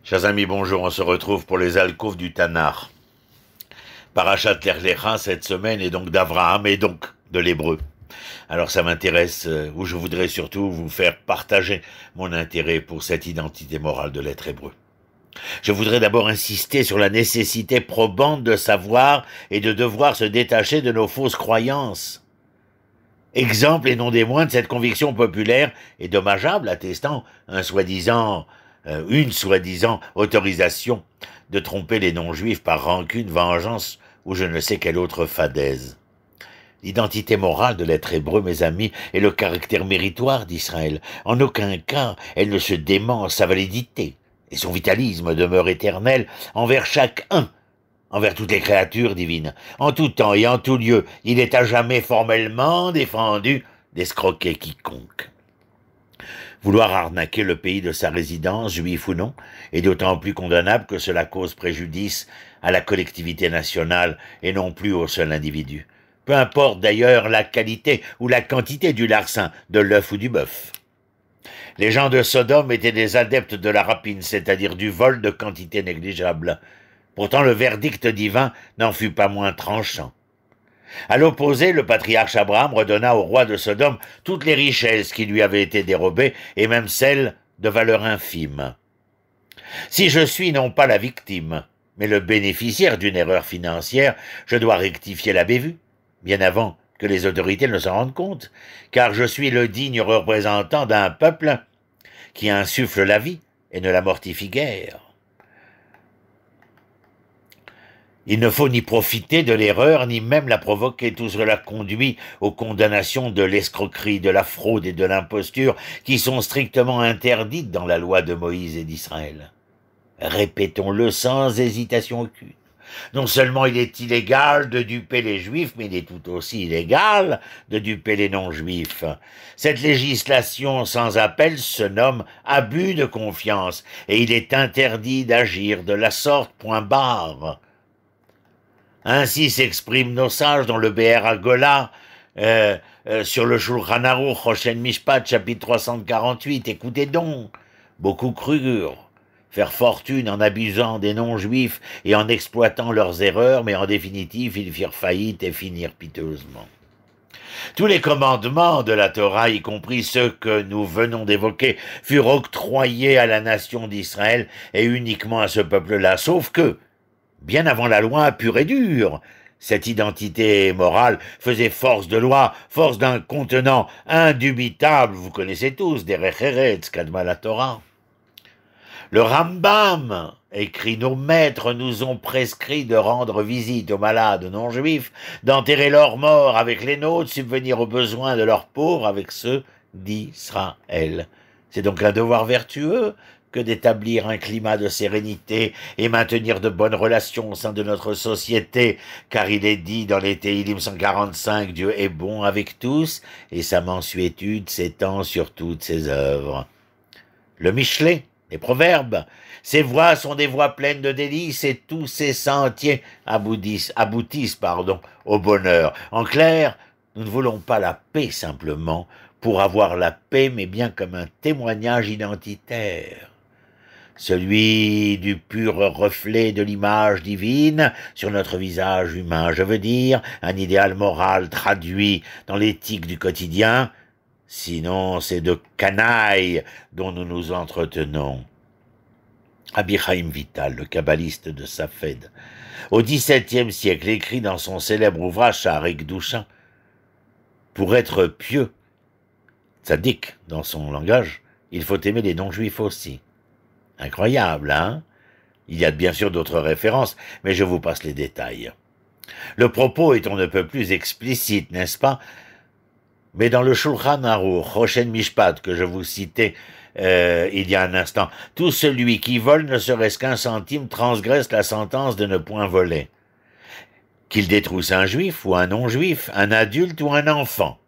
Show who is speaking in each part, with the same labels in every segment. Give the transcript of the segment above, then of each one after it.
Speaker 1: Chers amis, bonjour, on se retrouve pour les alcôves du Tanakh. Parashat Lech Lecha cette semaine est donc d'Abraham et donc de l'hébreu. Alors ça m'intéresse, ou je voudrais surtout vous faire partager mon intérêt pour cette identité morale de l'être hébreu. Je voudrais d'abord insister sur la nécessité probante de savoir et de devoir se détacher de nos fausses croyances. Exemple et non des moindres de cette conviction populaire et dommageable attestant une soi-disant autorisation de tromper les non-juifs par rancune, vengeance ou je ne sais quelle autre fadaise. L'identité morale de l'être hébreu, mes amis, est le caractère méritoire d'Israël. En aucun cas, elle ne se dément en sa validité, et son vitalisme demeure éternel envers chacun, envers toutes les créatures divines. En tout temps et en tout lieu, il est à jamais formellement défendu d'escroquer quiconque. Vouloir arnaquer le pays de sa résidence, juif ou non, est d'autant plus condamnable que cela cause préjudice à la collectivité nationale et non plus au seul individu. Peu importe d'ailleurs la qualité ou la quantité du larcin, de l'œuf ou du bœuf. Les gens de Sodome étaient des adeptes de la rapine, c'est-à-dire du vol de quantité négligeable. Pourtant le verdict divin n'en fut pas moins tranchant. À l'opposé, le patriarche Abraham redonna au roi de Sodome toutes les richesses qui lui avaient été dérobées, et même celles de valeur infime. Si je suis non pas la victime, mais le bénéficiaire d'une erreur financière, je dois rectifier la bévue, bien avant que les autorités ne s'en rendent compte, car je suis le digne représentant d'un peuple qui insuffle la vie et ne la mortifie guère. Il ne faut ni profiter de l'erreur, ni même la provoquer. Tout cela conduit aux condamnations de l'escroquerie, de la fraude et de l'imposture qui sont strictement interdites dans la loi de Moïse et d'Israël. Répétons-le sans hésitation aucune. Non seulement il est illégal de duper les juifs, mais il est tout aussi illégal de duper les non-juifs. Cette législation sans appel se nomme abus de confiance, et il est interdit d'agir de la sorte, point barre. Ainsi s'expriment nos sages dans le Be'er Hagolah, sur le Shulchan Aruch, Choshen Mishpat, chapitre 348. Écoutez donc, beaucoup crurent faire fortune en abusant des non-juifs et en exploitant leurs erreurs, mais en définitive, ils firent faillite et finirent piteusement. Tous les commandements de la Torah, y compris ceux que nous venons d'évoquer, furent octroyés à la nation d'Israël et uniquement à ce peuple-là, sauf que, bien avant la loi pure et dure, cette identité morale faisait force de loi, force d'un contenant indubitable, vous connaissez tous, Derech Eretz, Kadma la Torah. Le Rambam écrit: nos maîtres nous ont prescrit de rendre visite aux malades non-juifs, d'enterrer leurs morts avec les nôtres, subvenir aux besoins de leurs pauvres avec ceux d'Israël. C'est donc un devoir vertueux que d'établir un climat de sérénité et maintenir de bonnes relations au sein de notre société, car il est dit dans les Téhilim 145, Dieu est bon avec tous, et sa mansuétude s'étend sur toutes ses œuvres. Le Michelet, les proverbes, ses voies sont des voies pleines de délices, et tous ses sentiers aboutissent au bonheur. En clair, nous ne voulons pas la paix simplement pour avoir la paix, mais bien comme un témoignage identitaire. Celui du pur reflet de l'image divine sur notre visage humain, je veux dire, un idéal moral traduit dans l'éthique du quotidien, sinon c'est de canaille dont nous nous entretenons. Rabbi Chaim Vital, le kabbaliste de Safed, au XVIIe siècle, écrit dans son célèbre ouvrage Sha'arei Kedusha, pour être pieux, tzaddik dans son langage, il faut aimer les non-juifs aussi. Incroyable, hein? Il y a bien sûr d'autres références, mais je vous passe les détails. Le propos est on ne peut plus explicite, n'est-ce pas? Mais dans le Shulchan Aruch, Choshen Mishpat, que je vous citais il y a un instant, tout celui qui vole ne serait-ce qu'un centime transgresse la sentence de ne point voler. Qu'il détrousse un juif ou un non-juif, un adulte ou un enfant.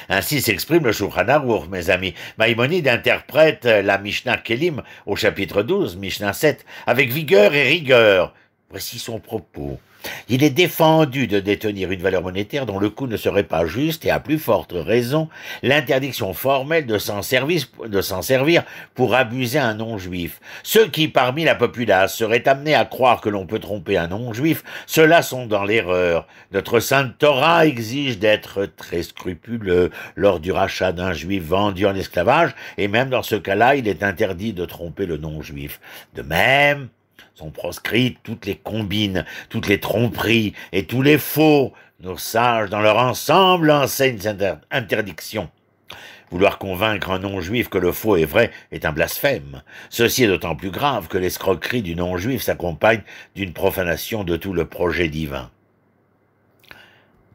Speaker 1: Ainsi s'exprime le Shulchan Aruch, mes amis. Maïmonide interprète la Mishnah Kelim au chapitre 12, Mishnah 7, avec vigueur et rigueur. Voici son propos. Il est défendu de détenir une valeur monétaire dont le coût ne serait pas juste et à plus forte raison l'interdiction formelle de s'en servir pour abuser un non-juif. Ceux qui, parmi la populace, seraient amenés à croire que l'on peut tromper un non-juif, ceux-là sont dans l'erreur. Notre Sainte Torah exige d'être très scrupuleux lors du rachat d'un juif vendu en esclavage, et même dans ce cas-là, il est interdit de tromper le non-juif. De même, sont proscrites toutes les combines, toutes les tromperies et tous les faux. Nos sages, dans leur ensemble, enseignent cette interdiction. Vouloir convaincre un non-juif que le faux est vrai est un blasphème. Ceci est d'autant plus grave que l'escroquerie du non-juif s'accompagne d'une profanation de tout le projet divin.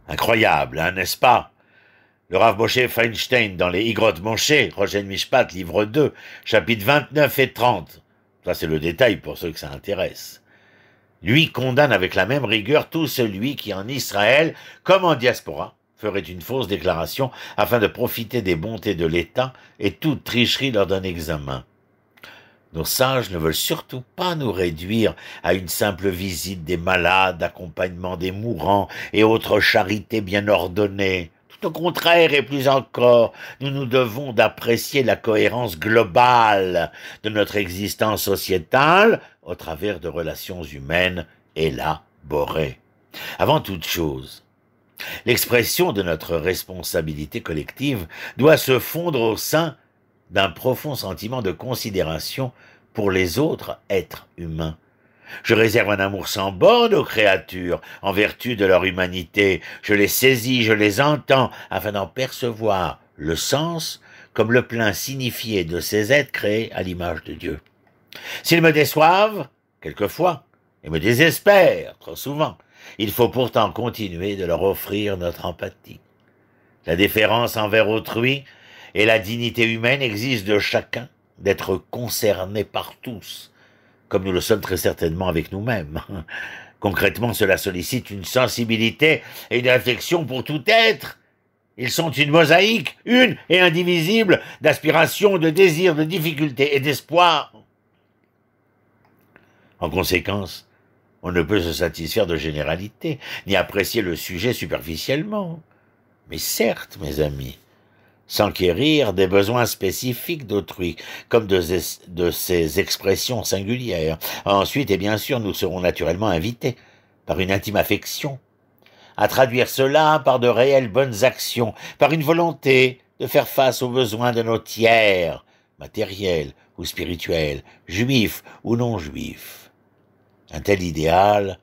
Speaker 1: Incroyable, hein, n'est-ce pas? Le Rav Moshe Feinstein, dans les Igrot Moshe, Rochen Mishpat, livre 2, chapitres 29 et 30, ça c'est le détail pour ceux que ça intéresse, lui condamne avec la même rigueur tout celui qui en Israël, comme en diaspora, ferait une fausse déclaration afin de profiter des bontés de l'État et toute tricherie lors d'un examen. Nos sages ne veulent surtout pas nous réduire à une simple visite des malades, accompagnement des mourants et autres charités bien ordonnées. Tout au contraire et plus encore, nous nous devons d'apprécier la cohérence globale de notre existence sociétale au travers de relations humaines élaborées. Avant toute chose, l'expression de notre responsabilité collective doit se fondre au sein d'un profond sentiment de considération pour les autres êtres humains. Je réserve un amour sans borne aux créatures, en vertu de leur humanité. Je les saisis, je les entends, afin d'en percevoir le sens comme le plein signifié de ces êtres créés à l'image de Dieu. S'ils me déçoivent, quelquefois, et me désespèrent, trop souvent, il faut pourtant continuer de leur offrir notre empathie. La déférence envers autrui et la dignité humaine exigent de chacun d'être concerné par tous, comme nous le sommes très certainement avec nous-mêmes. Concrètement, cela sollicite une sensibilité et une réflexion pour tout être. Ils sont une mosaïque, une et indivisible, d'aspirations, de désirs, de difficultés et d'espoir. En conséquence, on ne peut se satisfaire de généralités, ni apprécier le sujet superficiellement. Mais certes, mes amis, s'enquérir des besoins spécifiques d'autrui, comme de ses expressions singulières. Ensuite, et bien sûr, nous serons naturellement invités, par une intime affection, à traduire cela par de réelles bonnes actions, par une volonté de faire face aux besoins de nos tiers, matériels ou spirituels, juifs ou non juifs. Un tel idéal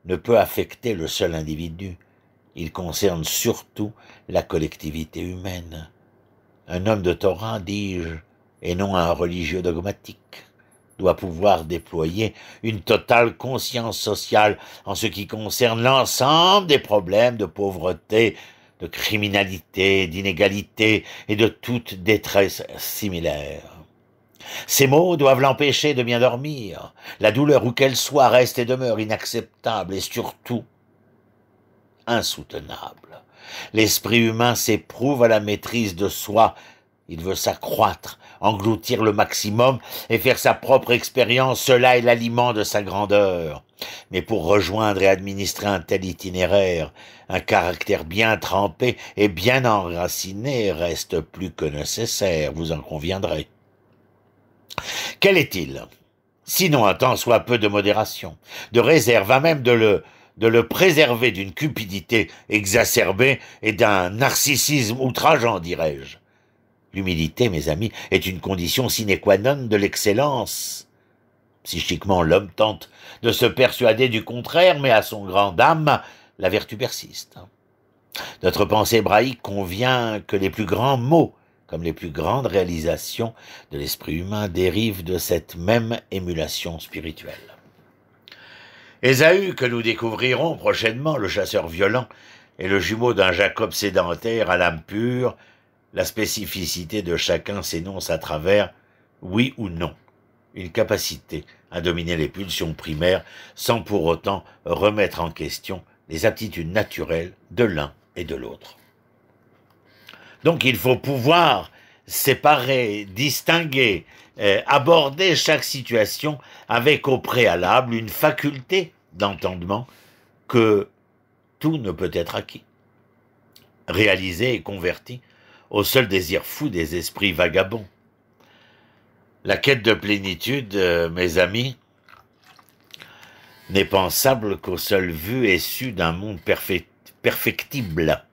Speaker 1: ne peut affecter le seul individu, il concerne surtout la collectivité humaine. Un homme de Torah, dis-je, et non un religieux dogmatique, doit pouvoir déployer une totale conscience sociale en ce qui concerne l'ensemble des problèmes de pauvreté, de criminalité, d'inégalité et de toute détresse similaire. Ces mots doivent l'empêcher de bien dormir. La douleur où qu'elle soit reste et demeure inacceptable et surtout insoutenable. L'esprit humain s'éprouve à la maîtrise de soi. Il veut s'accroître, engloutir le maximum et faire sa propre expérience. Cela est l'aliment de sa grandeur. Mais pour rejoindre et administrer un tel itinéraire, un caractère bien trempé et bien enraciné reste plus que nécessaire, vous en conviendrez. Quel est-il? Sinon un tant soit peu de modération, de réserve, à même de le préserver d'une cupidité exacerbée et d'un narcissisme outrageant, dirais-je. L'humilité, mes amis, est une condition sine qua non de l'excellence. Psychiquement, l'homme tente de se persuader du contraire, mais à son grand âme, la vertu persiste. Notre pensée hébraïque convient que les plus grands mots, comme les plus grandes réalisations de l'esprit humain, dérivent de cette même émulation spirituelle. Ésaü, que nous découvrirons prochainement, le chasseur violent, est le jumeau d'un Jacob sédentaire à l'âme pure. La spécificité de chacun s'énonce à travers « oui » ou « non », une capacité à dominer les pulsions primaires sans pour autant remettre en question les aptitudes naturelles de l'un et de l'autre. Donc il faut pouvoir séparer, distinguer, aborder chaque situation avec au préalable une faculté d'entendement que tout ne peut être acquis, réalisé et converti au seul désir fou des esprits vagabonds. La quête de plénitude, mes amis, n'est pensable qu'au seul vu et su d'un monde perfectible,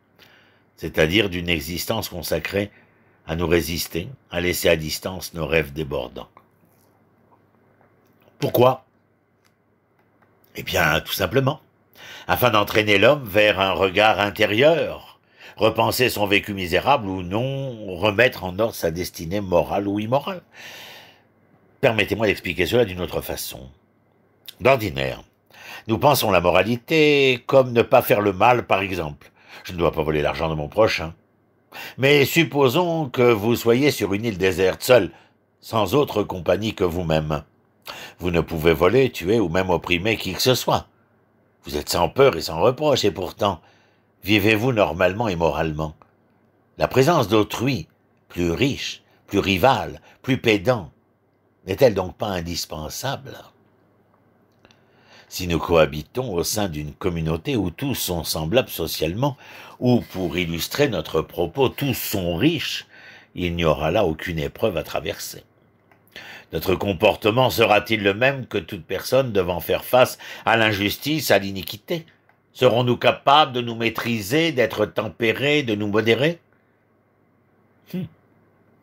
Speaker 1: c'est-à-dire d'une existence consacrée à nous résister, à laisser à distance nos rêves débordants. Pourquoi? Eh bien, tout simplement, afin d'entraîner l'homme vers un regard intérieur, repenser son vécu misérable ou non, remettre en ordre sa destinée morale ou immorale. Permettez-moi d'expliquer cela d'une autre façon. D'ordinaire, nous pensons la moralité comme ne pas faire le mal, par exemple. Je ne dois pas voler l'argent de mon prochain. Mais supposons que vous soyez sur une île déserte, seul, sans autre compagnie que vous-même. Vous ne pouvez voler, tuer ou même opprimer qui que ce soit. Vous êtes sans peur et sans reproche, et pourtant, vivez-vous normalement et moralement? La présence d'autrui, plus riche, plus rival, plus pédant, n'est-elle donc pas indispensable? Si nous cohabitons au sein d'une communauté où tous sont semblables socialement, ou pour illustrer notre propos, tous sont riches, il n'y aura là aucune épreuve à traverser. Notre comportement sera-t-il le même que toute personne devant faire face à l'injustice, à l'iniquité? Serons-nous capables de nous maîtriser, d'être tempérés, de nous modérer?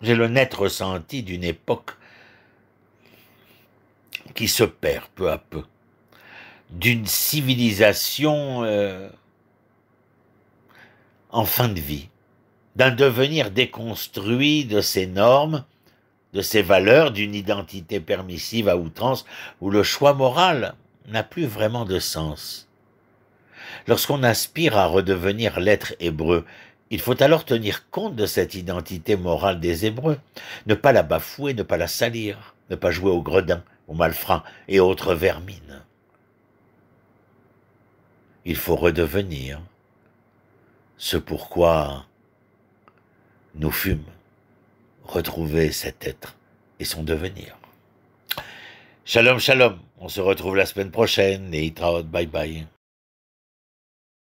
Speaker 1: J'ai le net ressenti d'une époque qui se perd peu à peu, d'une civilisation en fin de vie, d'un devenir déconstruit de ses normes, de ses valeurs, d'une identité permissive à outrance, où le choix moral n'a plus vraiment de sens. Lorsqu'on aspire à redevenir l'être hébreu, il faut alors tenir compte de cette identité morale des Hébreux, ne pas la bafouer, ne pas la salir, ne pas jouer au gredin, au malfrat et autres vermines. Il faut redevenir ce pourquoi nous fûmes, retrouver cet être et son devenir. Shalom, shalom, on se retrouve la semaine prochaine et bye bye.